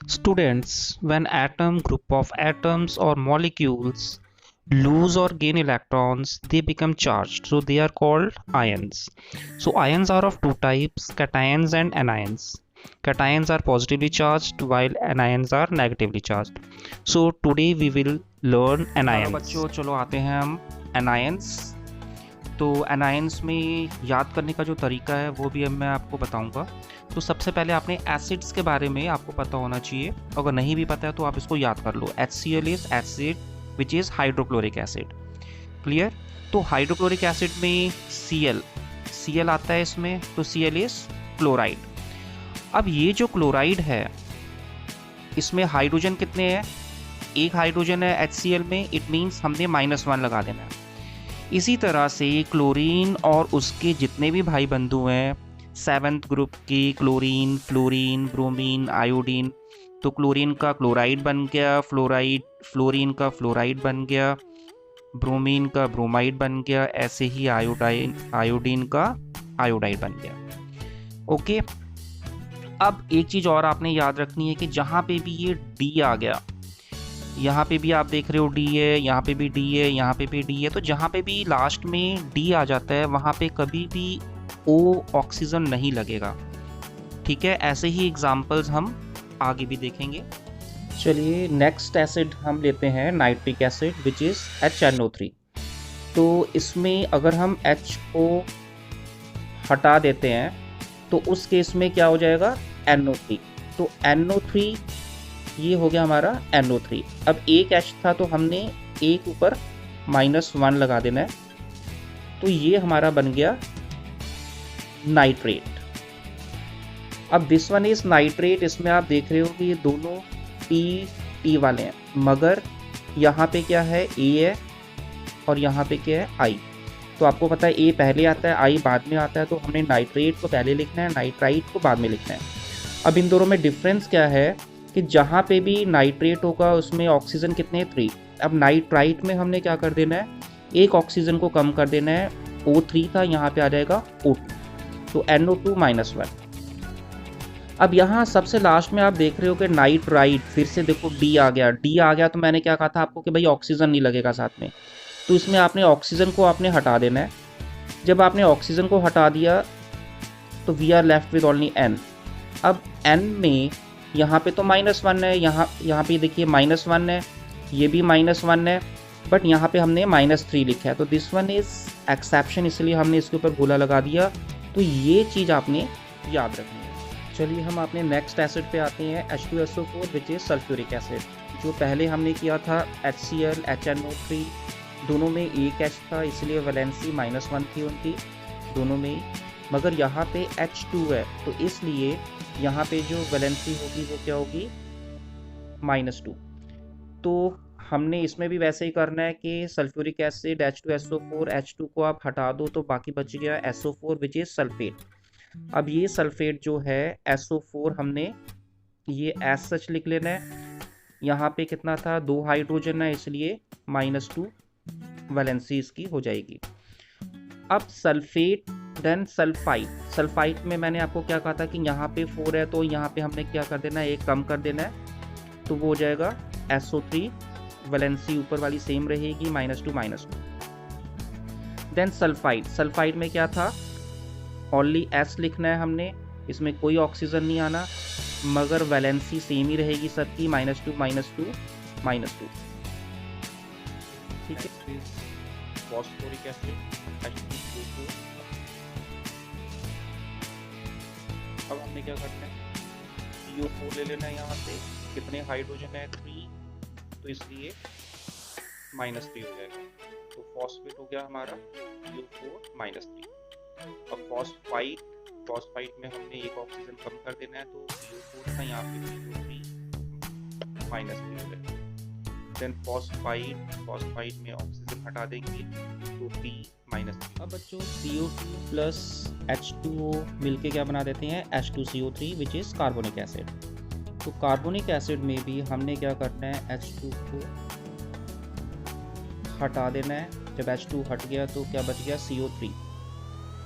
Students, when atom group of atoms or molecules lose or gain electrons, they become charged. So they are called ions. So ions are of two types, cations and anions. Cations are positively charged while anions are negatively charged. So today we will learn anions. बच्चों चलो आते हैं हम anions. तो anions में याद करने का जो तरीका है वो भी अब मैं आपको बताऊंगा। तो सबसे पहले आपने एसिड्स के बारे में आपको पता होना चाहिए, अगर नहीं भी पता है तो आप इसको याद कर लो। HCl is acid which is hydrochloric acid. Clear? तो हाइड्रोक्लोरिक एसिड में Cl आता है इसमें, तो Cl इज क्लोराइड। अब ये जो क्लोराइड है इसमें हाइड्रोजन कितने हैं? एक हाइड्रोजन है HCl में, इट मीन्स हमने -1 लगा देना है। इसी तरह से क्लोरीन और उसके जितने भी भाई बंधु हैं 7th ग्रुप की, क्लोरीन, फ्लोरीन, ब्रोमीन, आयोडीन, तो क्लोरीन का क्लोराइड बन गया, फ्लोरीन का फ्लोराइड बन गया, ब्रोमीन का ब्रोमाइड बन गया, ऐसे ही आयोडीन का आयोडाइड बन गया। ओके, अब एक चीज़ और आपने याद रखनी है कि जहाँ पे भी ये डी आ गया, यहाँ पे भी आप देख रहे हो डी है, यहाँ पे भी डी है, यहाँ पे भी डी है, तो जहाँ पे भी लास्ट में डी आ जाता है वहाँ पे कभी भी ओ ऑक्सीजन नहीं लगेगा। ठीक है, ऐसे ही एग्जांपल्स हम आगे भी देखेंगे। चलिए नेक्स्ट एसिड हम लेते हैं nitric acid which is HNO3। तो इसमें अगर हम H को हटा देते हैं तो उस केस में क्या हो जाएगा? NO3। तो NO3 ये हो गया हमारा NO3। अब एक H था तो हमने एक ऊपर -1 लगा देना है, तो ये हमारा बन गया नाइट्रेट। अब दिस वन इज नाइट्रेट। इसमें आप देख रहे हो कि ये दोनों T वाले हैं, मगर यहाँ पे क्या है? A है और यहाँ पे क्या है? I। तो आपको पता है A पहले आता है, I बाद में आता है, तो हमने नाइट्रेट को पहले लिखना है, नाइट्राइट को बाद में लिखना है। अब इन दोनों में डिफरेंस क्या है कि जहाँ पे भी नाइट्रेट होगा उसमें ऑक्सीजन कितने हैं? 3। अब नाइट्राइट में हमने क्या कर देना है? एक ऑक्सीजन को कम कर देना है, O3 था, यहाँ पे आ जाएगा O2, तो NO2 -1। अब यहाँ सबसे लास्ट में आप देख रहे हो कि नाइट्राइट, फिर से देखो डी आ गया, तो मैंने क्या कहा था आपको कि भाई ऑक्सीजन नहीं लगेगा साथ में, तो इसमें आपने ऑक्सीजन को आपने हटा देना है। जब आपने ऑक्सीजन को हटा दिया तो we are left with only N। अब N में यहाँ पे तो -1 है, यहाँ पे देखिए -1 है, ये भी -1 है, बट यहाँ पे हमने -3 लिखा है, तो दिस वन इज एक्सेप्शन, इसलिए हमने इसके ऊपर गोला लगा दिया। तो ये चीज़ आपने याद रखनी है। चलिए हम अपने नेक्स्ट एसिड पे आते हैं, H2SO4 which is sulphuric acid. जो पहले हमने किया था HCl, HNO3, दोनों में एक H था, इसलिए वैलेंसी -1 थी उनकी दोनों में ही, मगर यहाँ पे H2 है, तो इसलिए यहाँ पे जो वैलेंसी होगी वो क्या होगी? -2। तो हमने इसमें भी वैसे ही करना है कि सल्फ्यूरिक एसिड H2SO4, H2 को आप हटा दो तो बाकी बच गया SO4 विच इज सल्फेट। अब ये सल्फेट जो है SO4 हमने ये एज सच लिख लेना है। यहाँ पे कितना था? 2 हाइड्रोजन है, इसलिए -2 वैलेंसी इसकी हो जाएगी। अब सल्फेट, देन सल्फाइड में मैंने आपको क्या कहा था कि यहाँ पे 4 है, तो यहाँ पे हमने क्या कर देना है? एक कम कर देना है, तो वो हो जाएगा SO3, वैलेंसी ऊपर वाली सेम रहेगी, -2। देन सल्फाइड में क्या था? ओनली S लिखना है हमने, इसमें कोई ऑक्सीजन नहीं आना, मगर वैलेंसी सेम ही रहेगी सबकी, -2। ठीक है, फॉस्फोरिक एसिड H2SO4। अब हमने क्या करना है? CO4 ले लेना है, यहाँ से कितने हाइड्रोजन है? 3, तो इसलिए -3 हो जाएगा, तो फॉस्फेट हो गया हमारा CO4 -3। अब फॉस्फाइड में हमने एक ऑक्सीजन कम कर देना है, तो CO4 था, यहाँ पे CO3 -3 हो जाएगा। देन फॉस्फाइड में ऑक्सीजन हटा देंगे, तो P -3। अब बच्चों CO2 प्लस H2O मिलके क्या बना देते हैं? H2CO3 which is carbonic acid. तो कार्बोनिक एसिड में भी हमने क्या करना है? H2 को हटा देना है। जब H2 हट गया तो क्या बच गया? CO3।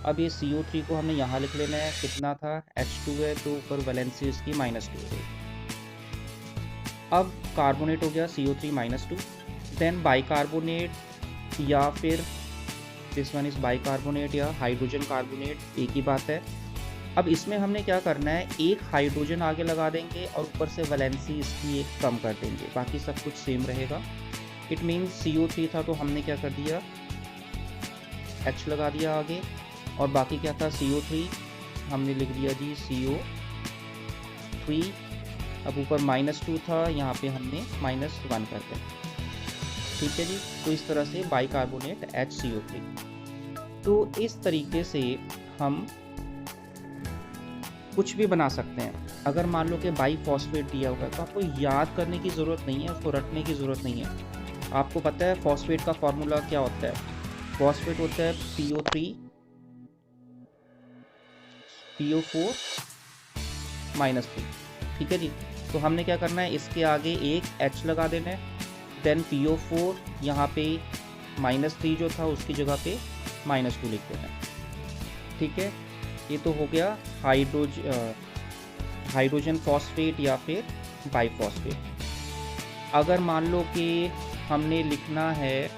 अब ये CO3 को हमने यहाँ लिख लेना है, कितना था? H2 है, तो ऊपर वैलेंसी इसकी -2 है। अब कार्बोनेट हो गया CO3-2, देन बाइकार्बोनेट या फिर दिस वन इज बाइकार्बोनेट या हाइड्रोजन कार्बोनेट, एक ही बात है। अब इसमें हमने क्या करना है, एक हाइड्रोजन आगे लगा देंगे और ऊपर से वैलेंसी इसकी एक कम कर देंगे, बाकी सब कुछ सेम रहेगा। इट मीन्स CO3 था तो हमने क्या कर दिया, H लगा दिया आगे, और बाकी क्या था CO3 हमने लिख दिया जी CO3। अब ऊपर -2 था, यहाँ पे हमने -1 कर दिया। ठीक है जी, तो इस तरह से बाइकार्बोनेट HCO3। तो इस तरीके से हम कुछ भी बना सकते हैं। अगर मान लो कि बाइफॉस्फेट दिया होगा तो आपको याद करने की ज़रूरत नहीं है, उसको रटने की ज़रूरत नहीं है। आपको पता है फॉस्फेट का फॉर्मूला क्या होता है, फॉस्फेट होता है PO3 PO4-3। ठीक है जी, तो हमने क्या करना है, इसके आगे एक H लगा देना है, देन PO4 यहाँ पे -3 जो था उसकी जगह पे -2 लिख देना है। ठीक है, ये तो हो गया हाइड्रोजन फॉस्फेट या फिर बाइफॉस्फेट। अगर मान लो कि हमने लिखना है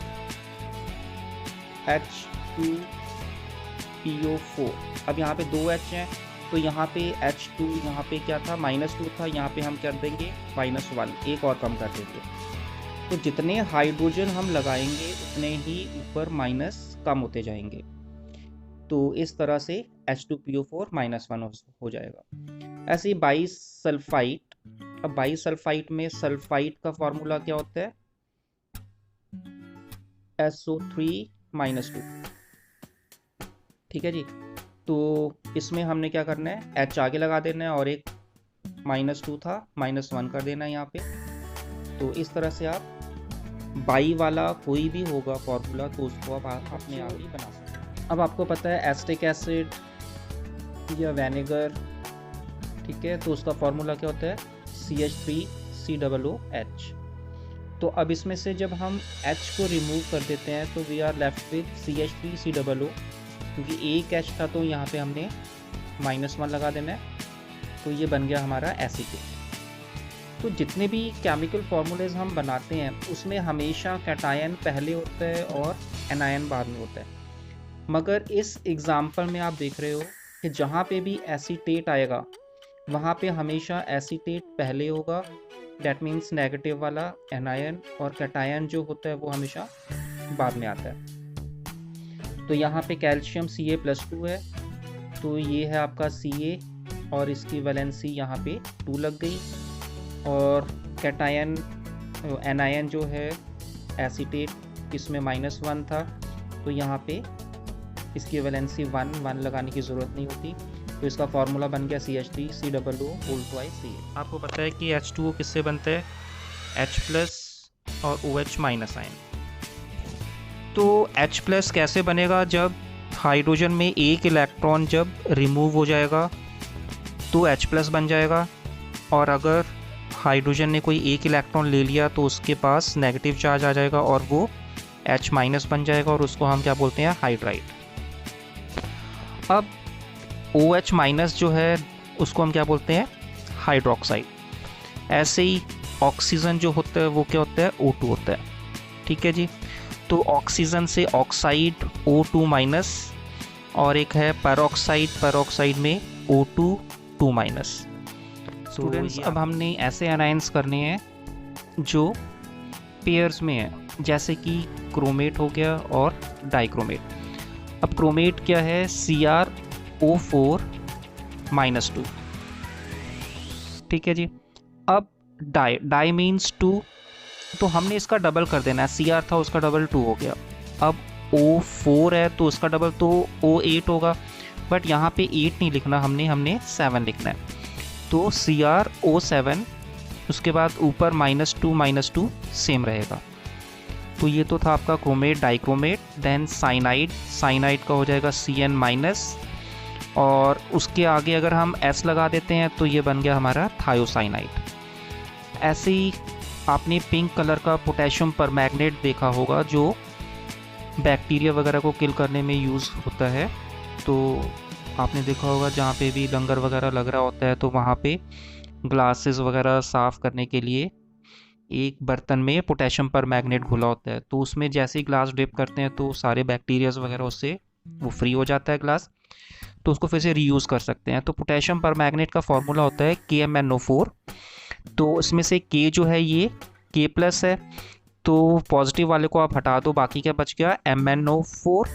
H2PO4, अब यहाँ पे 2 H हैं तो यहाँ पे H2 यहाँ पे क्या था, -2 था, यहाँ पे हम कर देंगे -1, एक और कम कर देंगे। तो जितने हाइड्रोजन हम लगाएंगे उतने ही ऊपर माइनस कम होते जाएंगे। तो इस तरह से H2PO4 -1 हो जाएगा। ऐसे ही बाइसल्फाइट, अब बाइसल्फाइट में सल्फाइट का फॉर्मूला क्या होता है, SO3-2। ठीक है जी, तो इसमें हमने क्या करना है, H आगे लगा देना है और एक -2 था, -1 कर देना है यहाँ पे। तो इस तरह से आप बाई वाला कोई भी होगा फॉर्मूला तो उसको आप अपने आप ही बना सकते हैं। अब आपको पता है एसिटिक एसिड या विनेगर, ठीक है, तो उसका फॉर्मूला क्या होता है, CH3COOH। तो अब इसमें से जब हम H को रिमूव कर देते हैं तो we are left with CH3COO, क्योंकि एक H था तो यहाँ पे हमने -1 लगा देना है, तो ये बन गया हमारा एसिटेट। तो जितने भी केमिकल फार्मूलेज हम बनाते हैं उसमें हमेशा कैटायन पहले होता है और एनायन बाद में होता है, मगर इस एग्जाम्पल में आप देख रहे हो कि जहाँ पे भी एसीटेट आएगा वहाँ पे हमेशा एसीटेट पहले होगा, डैट मीन्स नेगेटिव वाला एनायन, और कैटायन जो होता है वो हमेशा बाद में आता है। तो यहाँ पे कैल्शियम Ca+2 है, तो ये है आपका Ca और इसकी वैलेंसी यहाँ पे 2 लग गई, और कैटायन एनायन जो है एसीटेट इसमें -1 था तो यहाँ पे इसकी वैलेंसी 1 लगाने की ज़रूरत नहीं होती, तो इसका फॉर्मूला बन गया CH3COO2Ca। आपको पता है कि H2O किससे बनता है, H+ और OH- आयन। तो H+ कैसे बनेगा, जब हाइड्रोजन में एक इलेक्ट्रॉन जब रिमूव हो जाएगा तो H+ बन जाएगा, और अगर हाइड्रोजन ने कोई एक इलेक्ट्रॉन ले लिया तो उसके पास नेगेटिव चार्ज आ जाएगा और वो H- बन जाएगा, और उसको हम क्या बोलते हैं, हाइड्राइड। अब OH- जो है उसको हम क्या बोलते हैं, हाइड्रोक्साइड। ऐसे ही ऑक्सीजन जो होता है वो क्या होता है, O2 होता है। ठीक है जी, तो ऑक्सीजन से ऑक्साइड O2-, और एक है पेरोक्साइड में O2-2-। स्टूडेंट्स, अब हमने ऐसे एनायंस करने हैं जो पेयर्स में है, जैसे कि क्रोमेट हो गया और डाइक्रोमेट। अब क्रोमेट क्या है, CrO4-2। ठीक है जी, अब डाई मीन्स 2, तो हमने इसका डबल कर देना है, Cr था उसका डबल 2 हो गया। अब O4 है तो उसका डबल तो O8 होगा, बट यहाँ पे 8 नहीं लिखना, हमने 7 लिखना है, तो CrO7, उसके बाद ऊपर -2 सेम रहेगा। तो ये तो था आपका क्रोमेट डाइक्रोमेट। देन साइनाइड का हो जाएगा Cn-, और उसके आगे अगर हम S लगा देते हैं तो ये बन गया हमारा थायोसाइनाइड। ऐसे ही आपने पिंक कलर का पोटेशियम परमैंगनेट देखा होगा जो बैक्टीरिया वगैरह को किल करने में यूज़ होता है, तो आपने देखा होगा जहाँ पे भी लंगर वगैरह लग रहा होता है तो वहाँ पे ग्लासेस वगैरह साफ़ करने के लिए एक बर्तन में पोटेशियम पर मैग्नेट घुला होता है, तो उसमें जैसे ही ग्लास डिप करते हैं तो सारे बैक्टीरियाज वगैरह उससे वो फ्री हो जाता है ग्लास, तो उसको फिर से रीयूज़ कर सकते हैं। तो पोटेशियम पर मैग्नेट का फॉर्मूला होता है KMnO4। तो इसमें से K जो है ये K+ है, तो पॉजिटिव वाले को आप हटा दो, बाकी क्या बच गया MnO4।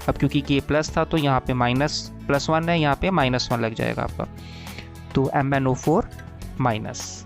अब क्योंकि K+ था तो यहाँ पे -+1 है, यहाँ पे -1 लग जाएगा आपका, तो MnO4-।